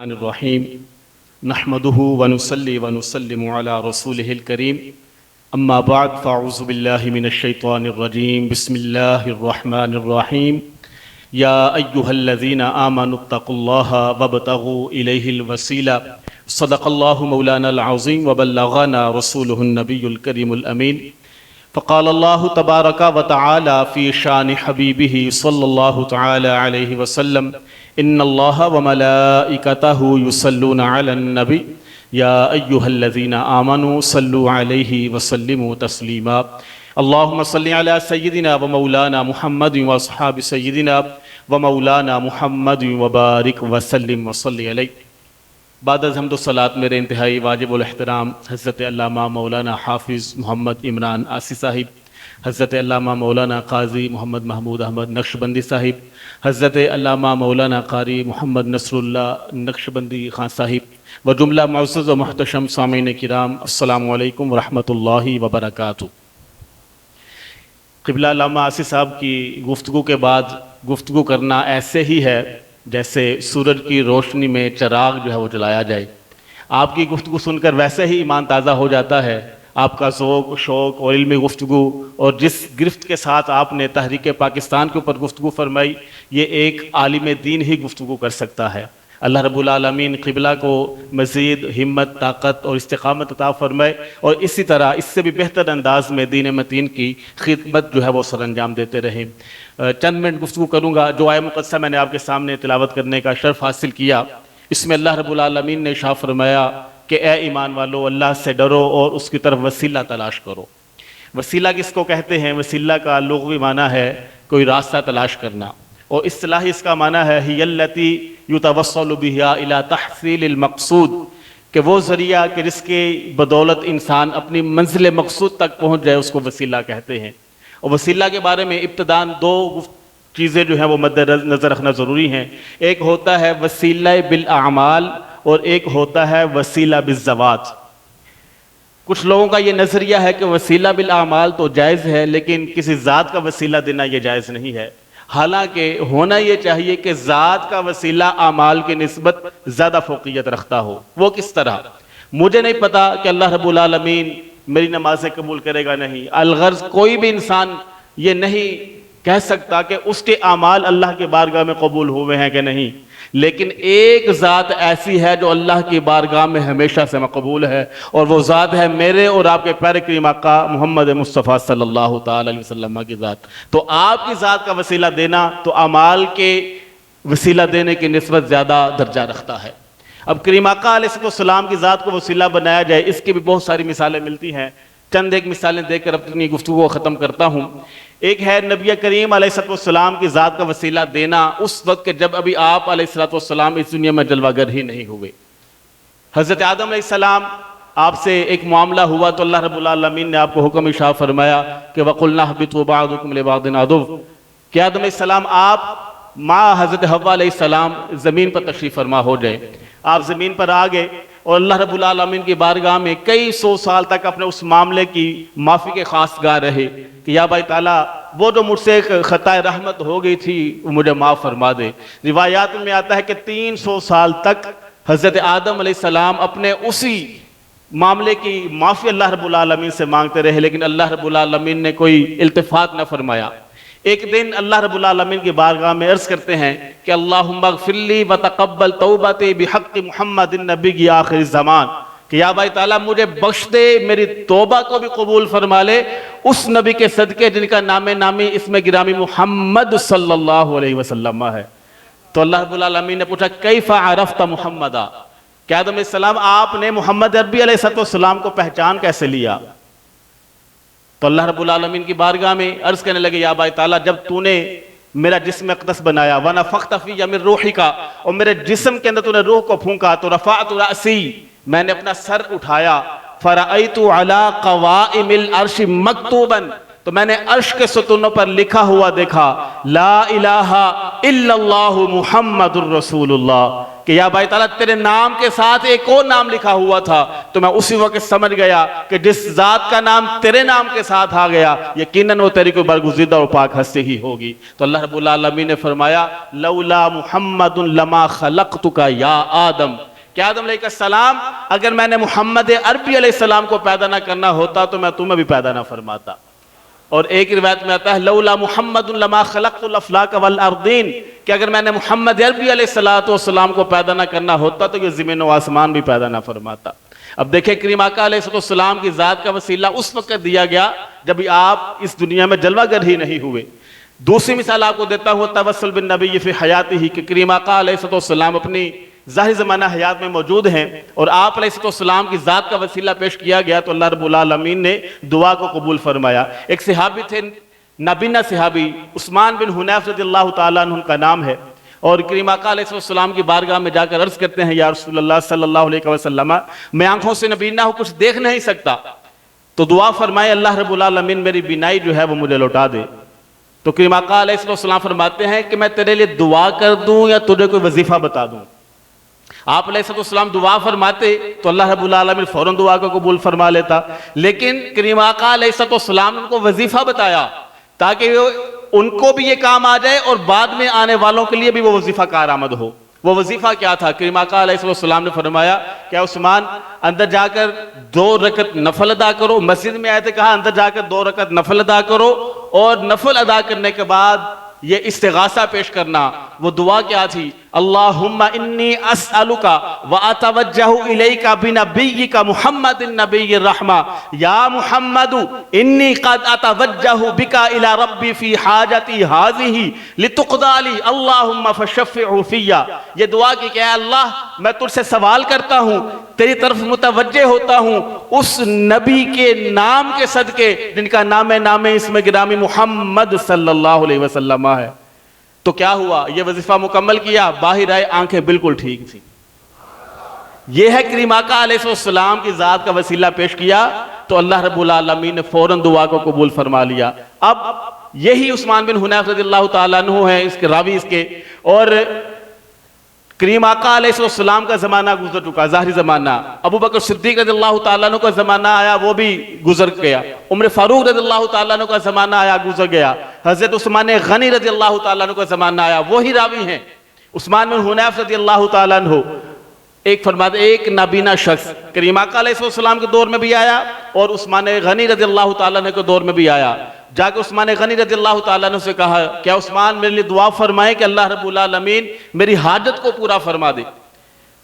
الرحیم نحمده ونصلی ونسلم علی رسوله الکریم اما بعد فاعوذ باللہ من الشیطان الرجیم بسم اللہ الرحمن الرحیم یا ایہا الذین آمنوا اتقوا اللہ وابتغوا الیہ الوسیلہ صدق اللہ مولانا العظیم وبلغنا رسوله النبی الکریم الامین فقال اللہ تبارک وتعالی فی شان حبیبہ صلی اللہ تعالی علیہ وسلم ان اللہ وملائکتہ یصلون علی النبی یا ایہا الذین آمنوا صلوا علیہ وسلموا تسلیما اللہم صلی علی سیدنا ومولانا محمد واصحاب سیدنا ومولانا محمد وبارک وسلم وصلی علیہ۔ بعد از حمد و صلاۃ میرے انتہائی واجب الاحترام حضرت علامہ مولانا حافظ محمد عمران آسی صاحب، حضرت علامہ مولانا قاضی محمد محمود احمد نقشبندی صاحب، حضرت علامہ مولانا قاری محمد نصر اللہ نقشبندی خان صاحب و جملہ معزز و محتشم سامعین کرام، السلام علیکم ورحمۃ اللہ وبرکاتہ۔ قبلہ علامہ آسی صاحب کی گفتگو کے بعد گفتگو کرنا ایسے ہی ہے جیسے سورج کی روشنی میں چراغ جو ہے وہ جلایا جائے۔ آپ کی گفتگو سن کر ویسے ہی ایمان تازہ ہو جاتا ہے۔ آپ کا ذوق، شوق اور علمی گفتگو اور جس گرفت کے ساتھ آپ نے تحریک پاکستان کے اوپر گفتگو فرمائی، یہ ایک عالم دین ہی گفتگو کر سکتا ہے۔ اللہ رب العالمین قبلہ کو مزید ہمت، طاقت اور استقامت عطا فرمائے اور اسی طرح اس سے بھی بہتر انداز میں دین متین کی خدمت جو ہے وہ سر انجام دیتے رہیں۔ چند منٹ گفتگو کروں گا۔ جو آیہ مقدسہ میں نے آپ کے سامنے تلاوت کرنے کا شرف حاصل کیا، اس میں اللہ رب العالمین نے ارشاد فرمایا کہ اے ایمان والو، اللہ سے ڈرو اور اس کی طرف وسیلہ تلاش کرو۔ وسیلہ کس کو کہتے ہیں؟ وسیلہ کا لغوی معنی ہے کوئی راستہ تلاش کرنا، اور اصطلاحی اس کا معنی ہے ہی التی یتوصل بہا الی تحصیل المقصود، کہ وہ ذریعہ کہ جس کے بدولت انسان اپنی منزل مقصود تک پہنچ جائے اس کو وسیلہ کہتے ہیں۔ اور وسیلہ کے بارے میں ابتداءً دو چیزیں جو ہیں وہ مد نظر رکھنا ضروری ہیں۔ ایک ہوتا ہے وسیلہ بالاعمال اور ایک ہوتا ہے وسیلہ بالذوات۔ کچھ لوگوں کا یہ نظریہ ہے کہ وسیلہ بالاعمال تو جائز ہے لیکن کسی ذات کا وسیلہ دینا یہ جائز نہیں ہے، حالانکہ ہونا یہ چاہیے کہ ذات کا وسیلہ اعمال کی نسبت زیادہ فوقیت رکھتا ہو۔ وہ کس طرح؟ مجھے نہیں پتا کہ اللہ رب العالمین میری نمازیں قبول کرے گا نہیں، الغرض کوئی بھی انسان یہ نہیں کہہ سکتا کہ اس کے اعمال اللہ کے بارگاہ میں قبول ہوئے ہیں کہ نہیں، لیکن ایک ذات ایسی ہے جو اللہ کی بارگاہ میں ہمیشہ سے مقبول ہے، اور وہ ذات ہے میرے اور آپ کے پیارے کریم آقا محمد مصطفیٰ صلی اللہ تعالی علیہ وسلم کی ذات۔ تو آپ کی ذات کا وسیلہ دینا تو اعمال کے وسیلہ دینے کی نسبت زیادہ درجہ رکھتا ہے۔ اب کریم آقا علیہ السلام کی ذات کو وسیلہ بنایا جائے، اس کی بھی بہت ساری مثالیں ملتی ہیں۔ چند ایک مثالیں دے کر اپنی گفتگو کو ختم کرتا ہوں۔ ایک ہے نبی کریم علیہ السلام کی ذات کا وسیلہ دینا اس وقت کہ جب ابھی آپ علیہ السلام اس دنیا میں جلوہ گر ہی نہیں ہوئے۔ حضرت آدم علیہ السلام آپ سے ایک معاملہ ہوا تو اللہ رب العالمین نے آپ کو حکم ارشاد فرمایا کہ وَقُلْنَا اهْبِطُوا بَعْضُكُمْ لِبَعْضٍ عَدُوٌّ، کہ آدم علیہ السلام آپ ماں حضرت حوا علیہ السلام زمین پر تشریف فرما ہو جائے۔ آپ زمین پر آ گئے اور اللہ رب العالمین کی بارگاہ میں کئی سو سال تک اپنے اس معاملے کی معافی کے خواستگار رہے کہ یا بھائی تعالیٰ وہ جو مجھ سے ایک خطۂ رحمت ہو گئی تھی وہ مجھے معاف فرما دے۔ روایات میں آتا ہے کہ 300 سال تک حضرت آدم علیہ السلام اپنے اسی معاملے کی معافی اللہ رب العالمین سے مانگتے رہے، لیکن اللہ رب العالمین نے کوئی التفات نہ فرمایا۔ ایک دن اللہ رب العالمین کی بارگاہ میں عرض کرتے ہیں کہ اللہم اغفر لی وتقبل توبتی بحق محمد النبی آخر الزمان، کہ یا بھائی تعالیٰ مجھے بخش دے، میری توبہ کو بھی قبول فرما لے اس نبی کے صدقے جن کا نام نامی اسم گرامی محمد صلی اللہ علیہ وسلم ہے۔ تو اللہ رب العالمین نے پوچھا کیف عرفت محمدا، کہ آدم علیہ السلام آپ نے محمد عربی علیہ السلام کو پہچان کیسے لیا؟ تو اللہ رب العالمین کی بارگاہ میں عرض کرنے لگے یا بھائی تعالیٰ جب تو نے میرا جسم اقدس بنایا وَنَفَخْتَ فِيَّ مِن رُوحِكَ، اور میرے جسم کے اندر تو نے روح کو پھونکا تو رفعت رأسی، میں نے اپنا سر اٹھایا، فَرَأَيْتُ عَلَىٰ قَوَائِمِ الْعَرْشِ مَكْتُوبًا، تو میں نے عرش کے ستونوں پر لکھا ہوا دیکھا لا الہ الا اللہ محمد الرسول اللہ، کہ کہ یا بھائی تعالیٰ تیرے نام کے ساتھ ایک اور نام لکھا ہوا تھا، تو میں اسی وقت سمجھ گیا کہ جس ذات کا نام تیرے نام کے ساتھ آ گیا یقیناً وہ تیری کوئی برگزیدہ اور پاک ہستی ہی ہوگی۔ تو اللہ رب العالمین نے فرمایا لولا محمد لما خلقتک یا آدم، کہ آدم علیہ السلام اگر میں نے محمد عربی علیہ السلام کو پیدا نہ کرنا ہوتا تو میں تمہیں بھی پیدا نہ فرماتا۔ اور ایک روایت میں آتا ہے لولا محمد لما خلقت الافلاک والارضین، کہ اگر میں نے محمد عربی علیہ السلام کو پیدا نہ کرنا ہوتا تو یہ زمین و آسمان بھی پیدا نہ فرماتا۔ اب دیکھیں کریم آقا علیہ السلام کی ذات کا وسیلہ اس وقت دیا گیا جب آپ اس دنیا میں جلوہ گر ہی نہیں ہوئے۔ دوسری مثال آپ کو دیتا ہوں توسل بالنبی فی حیاتہ، کہ کریم آقا علیہ السلام اپنی ظاہر زمانہ حیات میں موجود ہیں اور آپ علیہ السلام کی ذات کا وسیلہ پیش کیا گیا تو اللہ رب العالمین نے دعا کو قبول فرمایا۔ ایک صحابی تھے نابینا صحابی عثمان بن حنیف رضی اللہ تعالیٰ عنہ کا نام ہے، اور کریم آقا علیہ السلام کی بارگاہ میں جا کر عرض کرتے ہیں یا رسول اللہ صلی اللہ علیہ وسلم میں آنکھوں سے نبینا ہوں، کچھ دیکھ نہیں سکتا، تو دعا فرمائے اللہ رب العالمین میری بینائی جو ہے وہ مجھے لوٹا دے۔ تو کریم آقا علیہ السلام فرماتے ہیں کہ میں تیرے لیے دعا کر دوں یا تجھے کوئی وظیفہ بتا دوں؟ آپ علیہ السلام دعا فرماتے تو اللہ رب العالمین فوراً دعا کو قبول فرما لیتا، لیکن کریم آقا علیہ السلام نے ان کو وظیفہ بتایا تاکہ ان کو بھی یہ کام آ جائے اور بعد میں آنے والوں کے لیے بھی وہ وظیفہ کارآمد ہو۔ وہ وظیفہ کیا تھا؟ کریم آقا علیہ السلام نے فرمایا کہ عثمان اندر جا کر 2 رکعت نفل ادا کرو، مسجد میں آئے تھے کہا اندر جا کر 2 رکعت نفل ادا کرو، اور نفل ادا کرنے کے بعد یہ استغاثہ پیش کرنا۔ وہ دعا کیا تھی؟ اللہم انی اسألک واتوجہ الیک بنبیک محمد النبی الرحمہ، یا محمد انی قد اتوجہ بک الی ربی فی حاجتی ہذہ لتقضی لی اللہم فشفع فی۔ یہ دعا کی کہ اے اللہ میں تجھ سے سوال کرتا ہوں، تیری طرف متوجہ ہوتا ہوں اس نبی کے نام کے صدقے جن کا نام اسم گرامی محمد صلی اللہ علیہ وسلم ہے۔ تو کیا ہوا؟ یہ وظیفہ مکمل کیا، باہر آئے آنکھیں بالکل ٹھیک تھی۔ یہ ہے کریم آقا علیہ السلام کی ذات کا وسیلہ پیش کیا تو اللہ رب العالمین نے فوراً دعا کو قبول فرما لیا۔ اب یہی عثمان بن حنیف رضی اللہ تعالیٰ عنہ ہیں اس کے راوی اس کے، اور کریم آقا علیہ السلام کا زمانہ گزر چکا، ظاہری زمانہ۔ ابو بکر صدیق رضی اللہ تعالیٰ عنہ کا زمانہ آیا، وہ بھی گزر گیا۔ عمر فاروق رضی اللہ تعالیٰ عنہ کا زمانہ آیا، گزر گیا۔ حضرت عثمان غنی رضی اللہ تعالیٰ عنہ کا زمانہ آیا، وہی راوی ہیں عثمان بن حنیف رضی اللہ تعالیٰ عنہ۔ ایک نابینا شخص کریم آقا علیہ السلام کے دور میں بھی آیا اور عثمان غنی رضی اللہ تعالیٰ عنہ کے دور میں بھی آیا۔ جا کے عثمان غنی رضی اللہ تعالیٰ عنہ سے کہا کیا عثمان میرے لیے دعا فرمائے کہ اللہ رب العالمین میری حاجت کو پورا فرما دے۔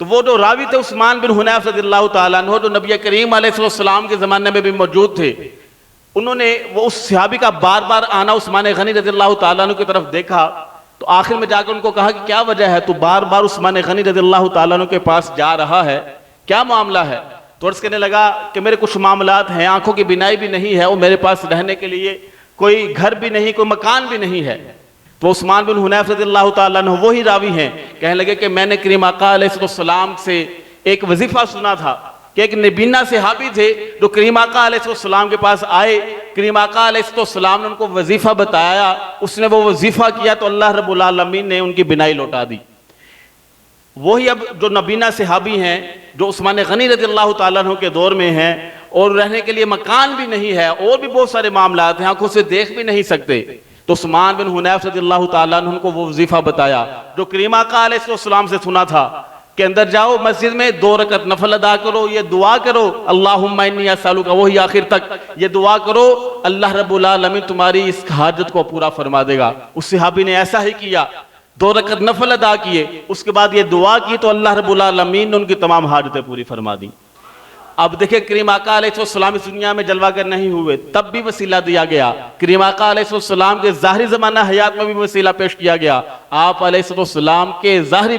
تو وہ جو راوی تھے عثمان بن حنیف رضی اللہ تعالیٰ عنہ، جو نبی کریم علیہ السلام کے زمانے میں بھی موجود تھے، انہوں نے وہ اس صحابی کا بار بار آنا عثمان غنی رضی اللہ تعالیٰ عنہ کی طرف دیکھا، تو آخر میں جا کے ان کو کہا کہ کیا وجہ ہے تو بار بار عثمان غنی رضی اللہ تعالیٰ عنہ کے پاس جا رہا ہے، کیا معاملہ ہے؟ تو عرض کرنے لگا کہ میرے کچھ معاملات ہیں، آنکھوں کی بینائی بھی نہیں ہے اور میرے پاس رہنے کے لیے کوئی گھر بھی نہیں، کوئی مکان بھی نہیں ہے۔ تو عثمان بن حنیف رضی اللہ تعالیٰ عنہ وہی راوی ہیں، کہنے لگے کہ میں نے کریم آقا علیہ السلام سے ایک وظیفہ سنا تھا کہ ایک نبینا صحابی تھے جو کریم آقا علیہ السلام کے پاس آئے، کریم آقا علیہ السلام نے ان کو وظیفہ بتایا، اس نے وہ وظیفہ کیا تو اللہ رب العالمین نے ان کی بینائی لوٹا دی۔ وہی اب جو نبینا صحابی ہیں جو عثمان غنی رضی اللہ تعالیٰ عنہ کے دور میں ہیں اور رہنے کے لیے مکان بھی نہیں ہے اور بھی بہت سارے معاملات ہیں، آنکھوں سے دیکھ بھی نہیں سکتے، تو عثمان بن حنیف رضی اللہ تعالیٰ عنہ کو وہ وظیفہ بتایا جو کریم آقا علیہ السلام سے سنا تھا کہ اندر جاؤ مسجد میں 2 رکعت نفل ادا کرو، یہ دعا کرو اللہم انی اسألک، وہی آخر تک یہ دعا کرو، اللہ رب العالمین تمہاری اس حاجت کو پورا فرما دے گا۔ اس صحابی نے ایسا ہی کیا، 2 رکعت نفل ادا کیے، اس کے بعد یہ دعا کی تو اللہ رب العالمین نے ان کی تمام حاجتیں پوری فرما دی۔ اب دیکھیں کریم آقا علیہ السلام اس دنیا میں جلوہ گر نہیں ہوئے، تب بھی وسیلہ دیا گیا، کریم آقا علیہ السلام کے ظاہری زمانہ حیات میں بھی وسیلہ پیش کیا گیا، آپ علیہ السلام کے ظاہری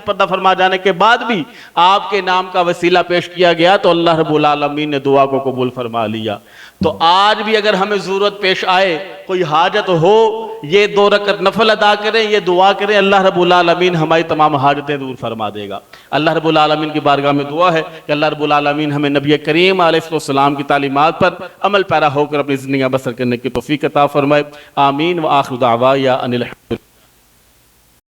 پردہ فرما جانے کے بعد بھی آپ کے نام کا وسیلہ پیش کیا گیا تو اللہ رب العالمین نے دعا کو قبول فرما لیا۔ تو آج بھی اگر ہمیں ضرورت پیش آئے، کوئی حاجت ہو، یہ 2 رکعت نفل ادا کریں، یہ دعا کریں، اللہ رب العالمین ہماری تمام حاجتیں دور فرما دے گا۔ اللہ رب العالمین کی بارگاہ میں دعا ہے کہ اللہ رب العالمین ہمیں نبی کریم علیہ السلام کی تعلیمات پر عمل پیرا ہو کر اپنی زندگیاں بسر کرنے کی توفیق عطا فرمائے۔ آمین۔ وآخر دعوایا ان الحمد للہ۔